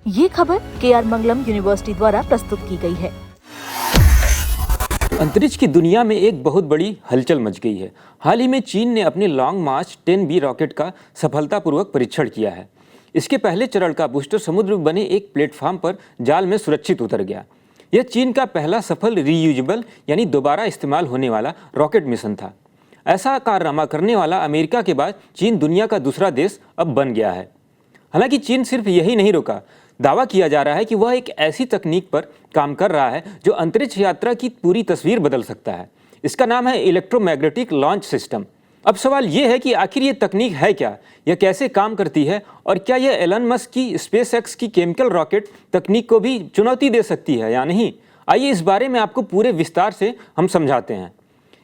ये खबर KR मंगलम university द्वारा प्रस्तुत की गई है। अंतरिक्ष की दुनिया में एक बहुत बड़ी हलचल मच गई है। हाल ही में चीन ने अपने लॉन्ग मार्च 10B रॉकेट का सफलतापूर्वक परीक्षण किया है। इसके पहले चरण का बूस्टर समुद्र में बने एक प्लेटफॉर्म पर जाल में सुरक्षित उतर गया। यह चीन का पहला सफल रीयूजेबल यानी दोबारा इस्तेमाल होने वाला रॉकेट मिशन था। ऐसा कारनामा करने वाला अमेरिका के बाद चीन दुनिया का दूसरा देश अब बन गया है। हालांकि चीन सिर्फ यही नहीं रुका, दावा किया जा रहा है कि वह एक ऐसी तकनीक पर काम कर रहा है जो अंतरिक्ष यात्रा की पूरी तस्वीर बदल सकता है। इसका नाम है इलेक्ट्रोमैग्नेटिक लॉन्च सिस्टम। अब सवाल ये है कि आखिर ये तकनीक है क्या, यह कैसे काम करती है और क्या यह एलन मस्क की स्पेसएक्स की केमिकल रॉकेट तकनीक को भी चुनौती दे सकती है या नहीं। आइए इस बारे में आपको पूरे विस्तार से हम समझाते हैं।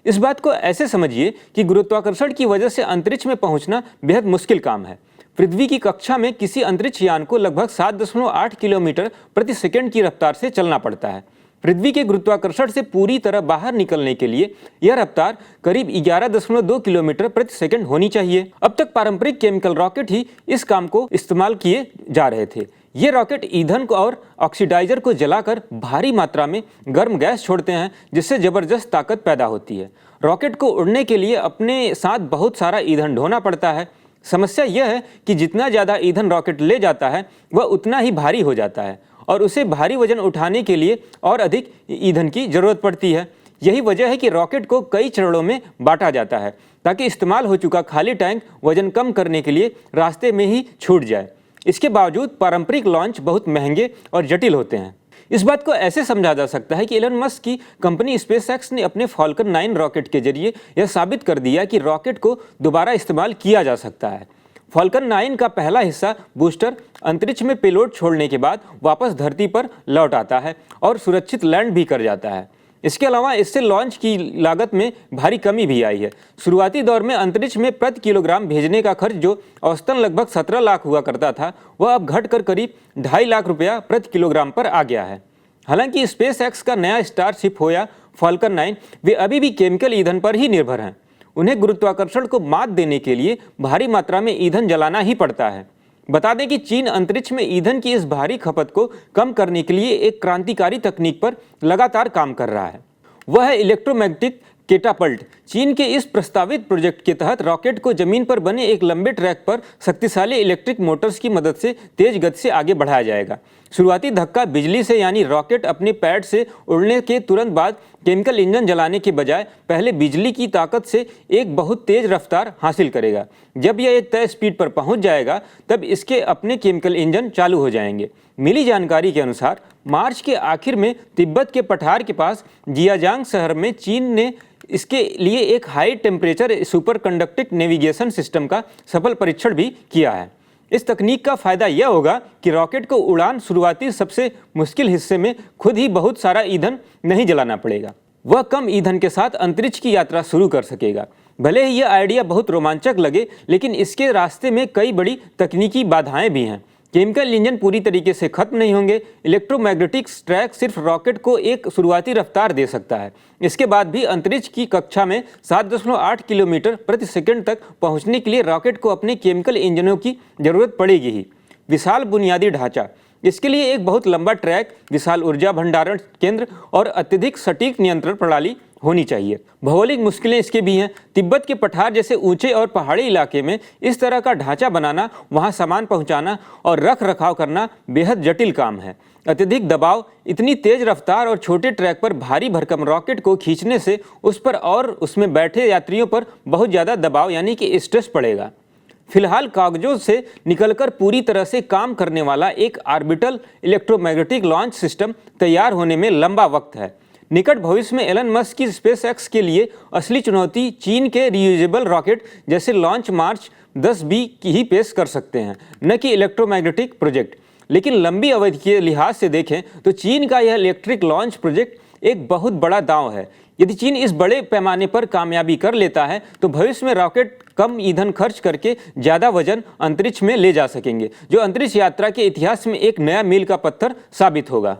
इस बात को ऐसे समझिए कि गुरुत्वाकर्षण की वजह से अंतरिक्ष में पहुंचना बेहद मुश्किल काम है। पृथ्वी की कक्षा में किसी अंतरिक्ष यान को लगभग 7.8 किलोमीटर प्रति सेकंड की रफ्तार से चलना पड़ता है। पृथ्वी के गुरुत्वाकर्षण से पूरी तरह बाहर निकलने के लिए यह रफ्तार करीब 11.2 किलोमीटर प्रति सेकंड होनी चाहिए। अब तक पारंपरिक केमिकल रॉकेट ही इस काम को इस्तेमाल किए जा रहे थे। ये रॉकेट ईंधन को और ऑक्सीडाइजर को जलाकर भारी मात्रा में गर्म गैस छोड़ते हैं, जिससे जबरदस्त ताकत पैदा होती है। रॉकेट को उड़ने के लिए अपने साथ बहुत सारा ईंधन ढोना पड़ता है। समस्या यह है कि जितना ज़्यादा ईंधन रॉकेट ले जाता है वह उतना ही भारी हो जाता है और उसे भारी वजन उठाने के लिए और अधिक ईंधन की ज़रूरत पड़ती है। यही वजह है कि रॉकेट को कई चरणों में बांटा जाता है ताकि इस्तेमाल हो चुका खाली टैंक वजन कम करने के लिए रास्ते में ही छूट जाए। इसके बावजूद पारंपरिक लॉन्च बहुत महंगे और जटिल होते हैं। इस बात को ऐसे समझा जा सकता है कि एलन मस्क की कंपनी स्पेसएक्स ने अपने फाल्कन 9 रॉकेट के जरिए यह साबित कर दिया कि रॉकेट को दोबारा इस्तेमाल किया जा सकता है। फाल्कन 9 का पहला हिस्सा बूस्टर अंतरिक्ष में पेलोड छोड़ने के बाद वापस धरती पर लौट आता है और सुरक्षित लैंड भी कर जाता है। इसके अलावा इससे लॉन्च की लागत में भारी कमी भी आई है। शुरुआती दौर में अंतरिक्ष में प्रति किलोग्राम भेजने का खर्च जो औसतन लगभग 17 लाख हुआ करता था, वह अब घटकर करीब 2.5 लाख रुपया प्रति किलोग्राम पर आ गया है। हालांकि स्पेसएक्स का नया स्टारशिप हो या फाल्कन 9, वे अभी भी केमिकल ईंधन पर ही निर्भर हैं। उन्हें गुरुत्वाकर्षण को मात देने के लिए भारी मात्रा में ईंधन जलाना ही पड़ता है। बता दें कि चीन अंतरिक्ष में ईंधन की इस भारी खपत को कम करने के लिए एक क्रांतिकारी तकनीक पर लगातार काम कर रहा है। वह है इलेक्ट्रोमैग्नेटिक कैटापल्ट। चीन के इस प्रस्तावित प्रोजेक्ट के तहत रॉकेट को जमीन पर बने एक लंबे ट्रैक पर शक्तिशाली इलेक्ट्रिक मोटर्स की मदद से तेज गति से आगे बढ़ाया जाएगा। शुरुआती धक्का बिजली से, यानी रॉकेट अपने पैड से उड़ने के तुरंत बाद केमिकल इंजन जलाने के बजाय पहले बिजली की ताकत से एक बहुत तेज रफ्तार हासिल करेगा। जब यह एक तय स्पीड पर पहुंच जाएगा तब इसके अपने केमिकल इंजन चालू हो जाएंगे। मिली जानकारी के अनुसार मार्च के आखिर में तिब्बत के पठार के पास जियाजांग शहर में चीन ने इसके लिए एक high temperature super conducting navigation system का सफल परीक्षण भी किया है। इस तकनीक का फायदा यह होगा कि रॉकेट को उड़ान शुरुआती सबसे मुश्किल हिस्से में खुद ही बहुत सारा ईंधन नहीं जलाना पड़ेगा। वह कम ईंधन के साथ अंतरिक्ष की यात्रा शुरू कर सकेगा। भले ही यह आइडिया बहुत रोमांचक लगे, लेकिन इसके रास्ते में कई बड़ी तकनीकी बाधाएं भी हैं। केमिकल इंजन पूरी तरीके से खत्म नहीं होंगे। इलेक्ट्रोमैग्नेटिक ट्रैक सिर्फ रॉकेट को एक शुरुआती रफ्तार दे सकता है। इसके बाद भी अंतरिक्ष की कक्षा में 7.8 किलोमीटर प्रति सेकंड तक पहुंचने के लिए रॉकेट को अपने केमिकल इंजनों की जरूरत पड़ेगी ही। विशाल बुनियादी ढांचा, इसके लिए एक बहुत लंबा ट्रैक, विशाल ऊर्जा भंडारण केंद्र और अत्यधिक सटीक नियंत्रण प्रणाली होनी चाहिए। भौगोलिक मुश्किलें इसके भी हैं। तिब्बत के पठार जैसे ऊंचे और पहाड़ी इलाके में इस तरह का ढांचा बनाना, वहां सामान पहुंचाना और रख रखाव करना बेहद जटिल काम है। अत्यधिक दबाव, इतनी तेज रफ्तार और छोटे ट्रैक पर भारी भरकम रॉकेट को खींचने से उस पर और उसमें बैठे यात्रियों पर बहुत ज़्यादा दबाव यानी कि स्ट्रेस पड़ेगा। फिलहाल कागजों से निकलकर पूरी तरह से काम करने वाला एक ऑर्बिटल इलेक्ट्रोमैग्नेटिक लॉन्च सिस्टम तैयार होने में लंबा वक्त है। निकट भविष्य में एलन मस्क की स्पेसएक्स के लिए असली चुनौती चीन के रियूजेबल रॉकेट जैसे लॉन्च मार्च 10B की ही पेश कर सकते हैं, न कि इलेक्ट्रोमैग्नेटिक प्रोजेक्ट। लेकिन लंबी अवधि के लिहाज से देखें तो चीन का यह इलेक्ट्रिक लॉन्च प्रोजेक्ट एक बहुत बड़ा दांव है। यदि चीन इस बड़े पैमाने पर कामयाबी कर लेता है तो भविष्य में रॉकेट कम ईंधन खर्च करके ज़्यादा वजन अंतरिक्ष में ले जा सकेंगे, जो अंतरिक्ष यात्रा के इतिहास में एक नया मील का पत्थर साबित होगा।